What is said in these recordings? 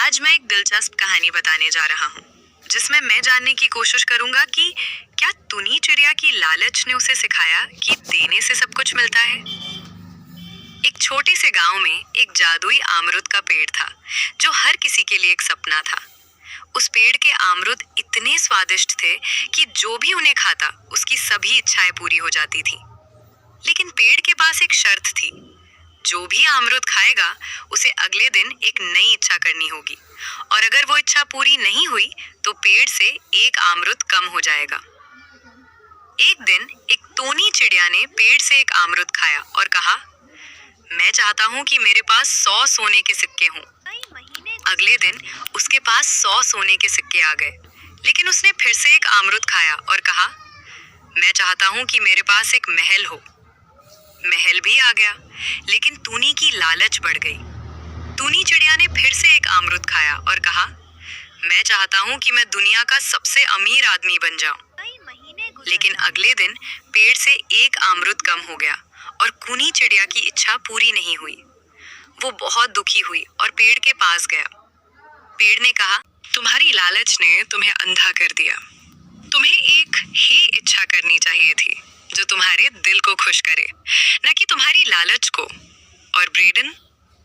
आज मैं एक दिलचस्प कहानी बताने जा रहा हूँ जिसमें मैं जानने की कोशिश करूंगा कि क्या टुनी चिड़िया की लालच ने उसे सिखाया कि देने से सब कुछ मिलता है। एक छोटे से गांव में एक जादुई अमरूद का पेड़ था जो हर किसी के लिए एक सपना था। उस पेड़ के अमरूद इतने स्वादिष्ट थे कि जो भी उन्हें खाता उसकी सभी इच्छाएं पूरी हो जाती थी। लेकिन पेड़ के पास एक शर्त थी, जो भी अमरूद खाएगा उसे अगले दिन एक नई इच्छा करनी होगी और अगर वो इच्छा पूरी नहीं हुई तो पेड़ से एक अमरूद कम हो जाएगा। एक दिन एक टोनी चिड़िया ने पेड़ से एक अमरूद खाया और कहा, मैं चाहता हूँ कि मेरे पास 100 सोने के सिक्के हों। अगले दिन उसके पास 100 सोने के सिक्के आ गए, लेकिन उसने फिर से एक अमरूद खाया और कहा, मैं चाहता हूँ कि मेरे पास एक महल हो। महल भी आ गया, लेकिन टूनी की लालच बढ़ गई। टूनी चिड़िया ने फिर से एक अमरूद खाया और कहा, मैं चाहता हूँ कि मैं दुनिया का सबसे अमीर आदमी बन जाऊं। लेकिन अगले दिन पेड़ से एक अमरूद कम हो गया और टूनी चिड़िया की इच्छा पूरी नहीं हुई। वो बहुत दुखी हुई और पेड़ के पास गया। पेड़ ने कहा, तुम्हारी लालच ने तुम्हें अंधा कर दिया। तुम्हें एक ही इच्छा करनी चाहिए थी जो तुम्हारे दिल को खुश करे, न कि तुम्हारी लालच को। और ब्रेडन,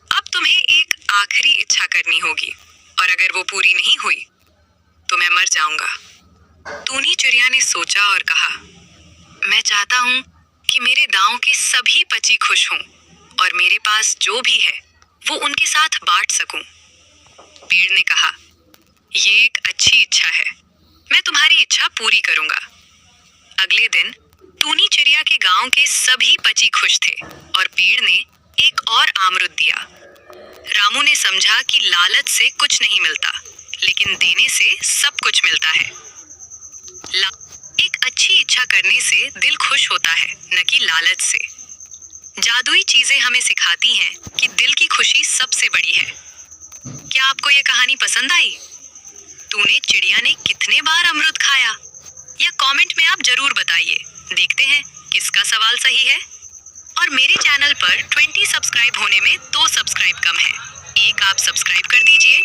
अब तुम्हें एक आखिरी इच्छा करनी होगी और अगर वो पूरी नहीं हुई तो मैं मर जाऊंगा। टूनी चिड़िया ने सोचा और कहा, मैं चाहता हूँ कि मेरे गांव के सभी पक्षी खुश हों और मेरे पास जो भी है वो उनके साथ बांट सकूं। पेड़ ने कहा, ये एक अच्छी इच्छा है, मैं तुम्हारी इच्छा पूरी करूंगा। अगले दिन टूनी चिड़िया के गांव के सभी पक्षी खुश थे और पेड़ ने एक और अमरूद दिया। रामू ने समझा कि लालच से कुछ नहीं मिलता, लेकिन देने से सब कुछ मिलता है। एक अच्छी इच्छा करने से दिल खुश होता है, न कि लालच से। जादुई चीजें हमें सिखाती हैं कि दिल की खुशी सबसे बड़ी है। क्या आपको ये कहानी पसंद आई? तूने चिड़िया ने कितने बार अमरूद खाया? या कमेंट में आप जरूर बताइए। देखते हैं किसका सवाल सही है। और मेरे चैनल पर 20 सब्सक्राइब होने में 2 सब्सक्राइब कम है। एक आप सब्सक्राइब कर दीजिए